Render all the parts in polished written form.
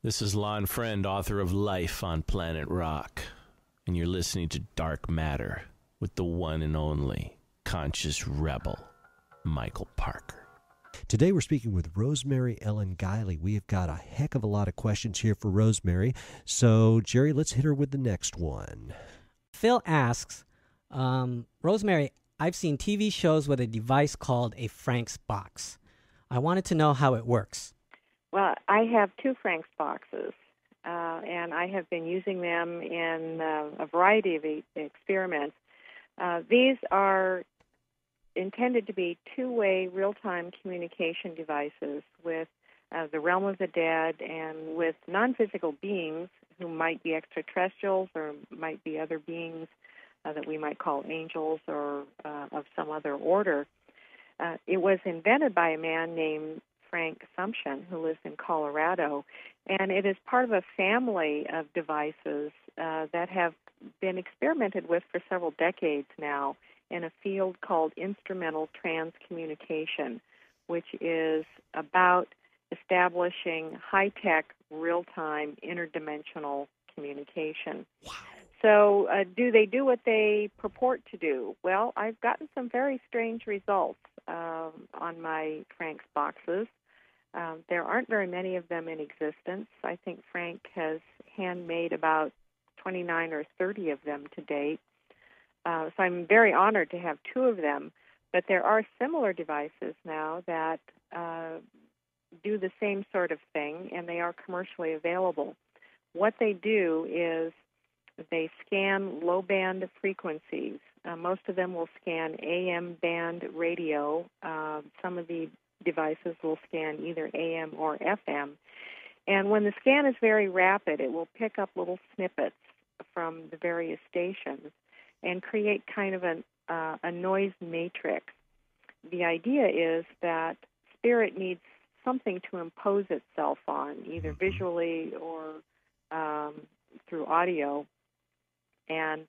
This is Lon Friend, author of Life on Planet Rock, and you're listening to Dark Matter with the one and only conscious rebel, Michael Parker. Today we're speaking with Rosemary Ellen Guiley. We have got a heck of a lot of questions here for Rosemary. So, Jerry, let's hit her with the next one. Phil asks, Rosemary, I've seen TV shows with a device called a Frank's box. I wanted to know how it works. Well, I have two Frank's boxes, and I have been using them in a variety of experiments. These are intended to be two-way real-time communication devices with the realm of the dead and with non-physical beings who might be extraterrestrials or might be other beings that we might call angels or of some other order. It was invented by a man named Frank Sumption, who lives in Colorado, and it is part of a family of devices that have been experimented with for several decades now in a field called instrumental transcommunication, which is about establishing high-tech, real-time, interdimensional communication. Wow. So do they do what they purport to do? Well, I've gotten some very strange results on my Frank's boxes. There aren't very many of them in existence. I think Frank has handmade about 29 or 30 of them to date. So I'm very honored to have two of them. But there are similar devices now that do the same sort of thing, and they are commercially available. What they do is they scan low-band frequencies. Most of them will scan AM band radio. Some of the devices will scan either AM or FM. And when the scan is very rapid, it will pick up little snippets from the various stations and create kind of a noise matrix. The idea is that spirit needs something to impose itself on, either visually or through audio. And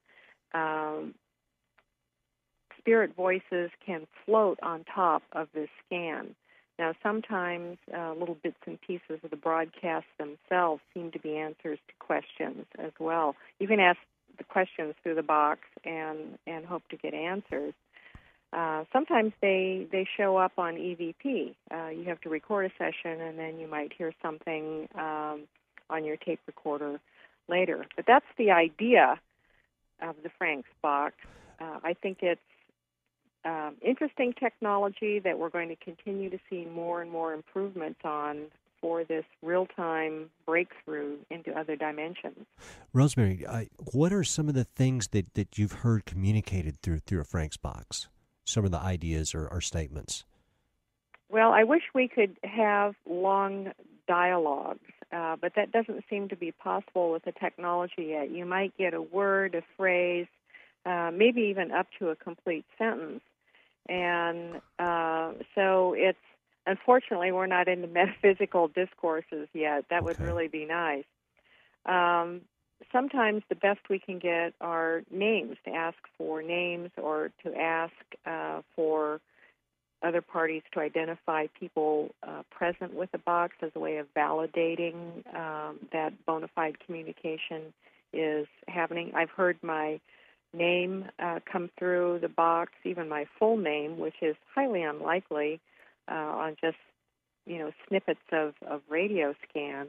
spirit voices can float on top of this scan. Now, sometimes little bits and pieces of the broadcast themselves seem to be answers to questions as well. You can ask the questions through the box and hope to get answers. Sometimes they show up on EVP. You have to record a session, and then you might hear something on your tape recorder later. But that's the idea of the Frank's box. I think it's interesting technology that we're going to continue to see more and more improvements on for this real-time breakthrough into other dimensions. Rosemary, what are some of the things that you've heard communicated through a Frank's box? Some of the ideas or statements? Well, I wish we could have long dialogues, but that doesn't seem to be possible with the technology yet. You might get a word, a phrase, maybe even up to a complete sentence. And so it's, unfortunately, we're not into metaphysical discourses yet. That would really be nice. Sometimes the best we can get are names, to ask for names or to ask for other parties to identify people present with the box as a way of validating that bona fide communication is happening. I've heard my name come through the box, even my full name, which is highly unlikely on just, snippets of radio scan.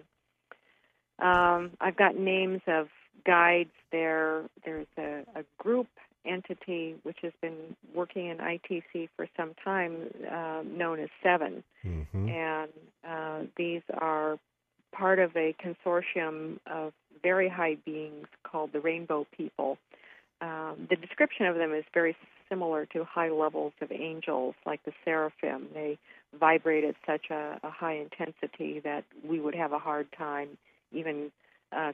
I've got names of guides there. There's a group entity which has been working in ITC for some time known as Seven. Mm-hmm. And these are part of a consortium of very high beings called the Rainbow People. The description of them is very similar to high levels of angels, like the seraphim. They vibrate at such a high intensity that we would have a hard time even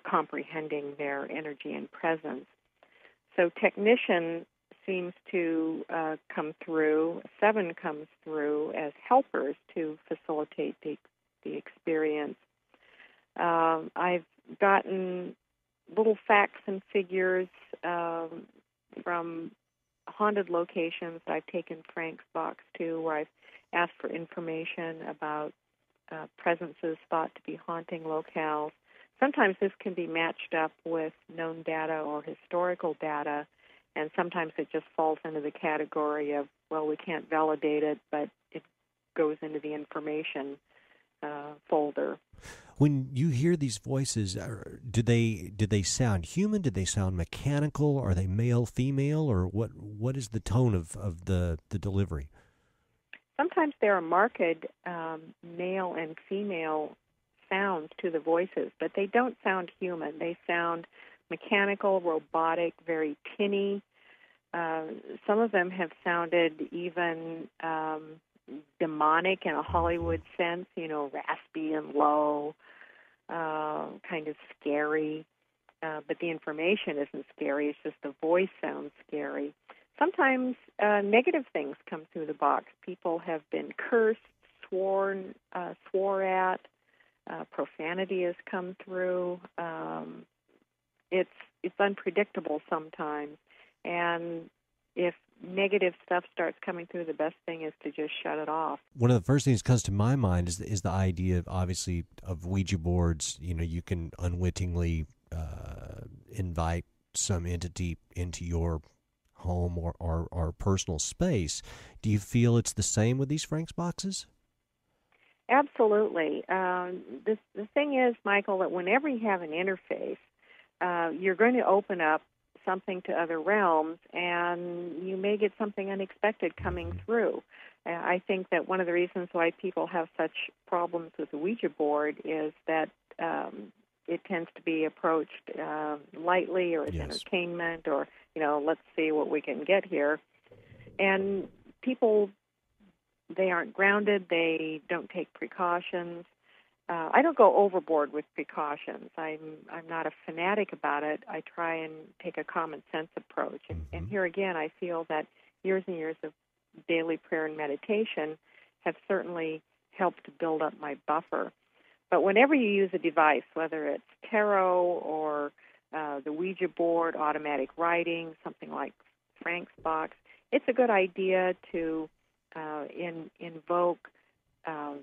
comprehending their energy and presence. So technician seems to come through. Seven comes through as helpers to facilitate the experience. I've gotten little facts and figures from haunted locations that I've taken Frank's box to, where I've asked for information about presences thought to be haunting locales. Sometimes this can be matched up with known data or historical data, and sometimes it just falls into the category of, well, we can't validate it, but it goes into the information folder. When you hear these voices, do they sound human? Do they sound mechanical? Are they male, female, or what is the tone of the delivery? Sometimes there are marked male and female sounds to the voices, but they don't sound human. They sound mechanical, robotic, very tinny. Some of them have sounded even demonic in a Hollywood sense, raspy and low, kind of scary. But the information isn't scary. It's just the voice sounds scary. Sometimes negative things come through the box. People have been cursed, swore at. Profanity has come through. It's unpredictable sometimes, and if negative stuff starts coming through, the best thing is to just shut it off. One of the first things that comes to my mind is the idea, obviously, of Ouija boards. You can unwittingly invite some entity into your home or personal space. Do you feel it's the same with these Frank's boxes? Absolutely. The thing is, Michael, that whenever you have an interface, you're going to open up something to other realms, and you may get something unexpected coming through. I think that one of the reasons why people have such problems with the Ouija board is that it tends to be approached lightly, or as entertainment, or, let's see what we can get here. And people, they aren't grounded, they don't take precautions. I don't go overboard with precautions. I'm not a fanatic about it. I try and take a common sense approach. And here again, I feel that years and years of daily prayer and meditation have certainly helped to build up my buffer. But whenever you use a device, whether it's tarot or the Ouija board, automatic writing, something like Frank's box, it's a good idea to invoke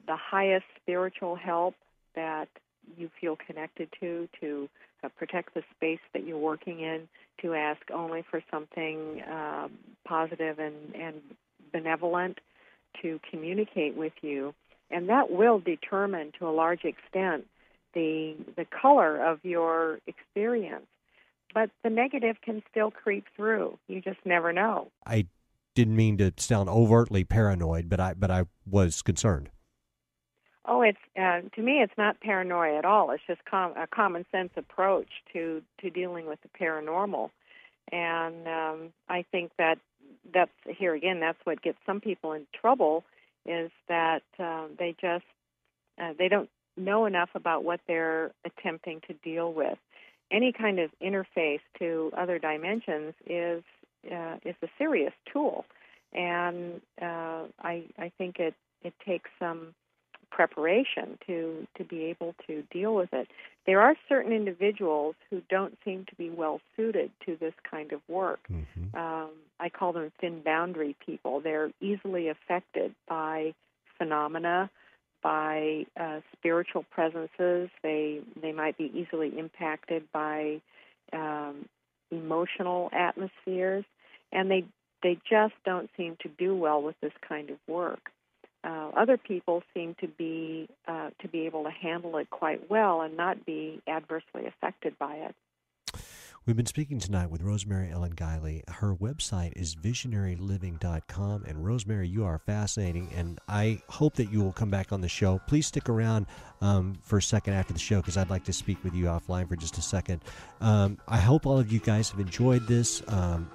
the highest spiritual help that you feel connected to protect the space that you're working in, to ask only for something positive and benevolent to communicate with you. And that will determine, to a large extent, the color of your experience. But the negative can still creep through. You just never know. I didn't mean to sound overtly paranoid, but I was concerned. Oh, it's to me, it's not paranoia at all. It's just a common sense approach to dealing with the paranormal, and I think that's here again. That's what gets some people in trouble, is that they don't know enough about what they're attempting to deal with. Any kind of interface to other dimensions is a serious tool, and I think it takes some preparation to be able to deal with it. There are certain individuals who don't seem to be well suited to this kind of work. I call them thin boundary people. They're easily affected by phenomena, by spiritual presences. They might be easily impacted by emotional atmospheres, and they just don't seem to do well with this kind of work. Other people seem to be able to handle it quite well and not be adversely affected by it. We've been speaking tonight with Rosemary Ellen Guiley. Her website is visionaryliving.com. And Rosemary, you are fascinating, and I hope that you will come back on the show. Please stick around for a second after the show, because I'd like to speak with you offline for just a second. I hope all of you guys have enjoyed this.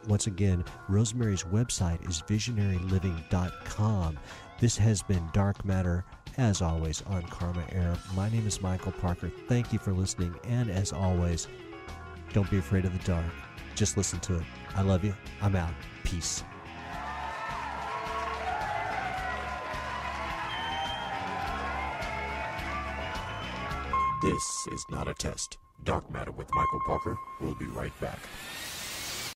Once again, Rosemary's website is visionaryliving.com. This has been Dark Matter, as always, on Karma Era. My name is Michael Parker. Thank you for listening, and as always, don't be afraid of the dark. Just listen to it. I love you. I'm out. Peace. This is not a test. Dark Matter with Michael Parker. We'll be right back.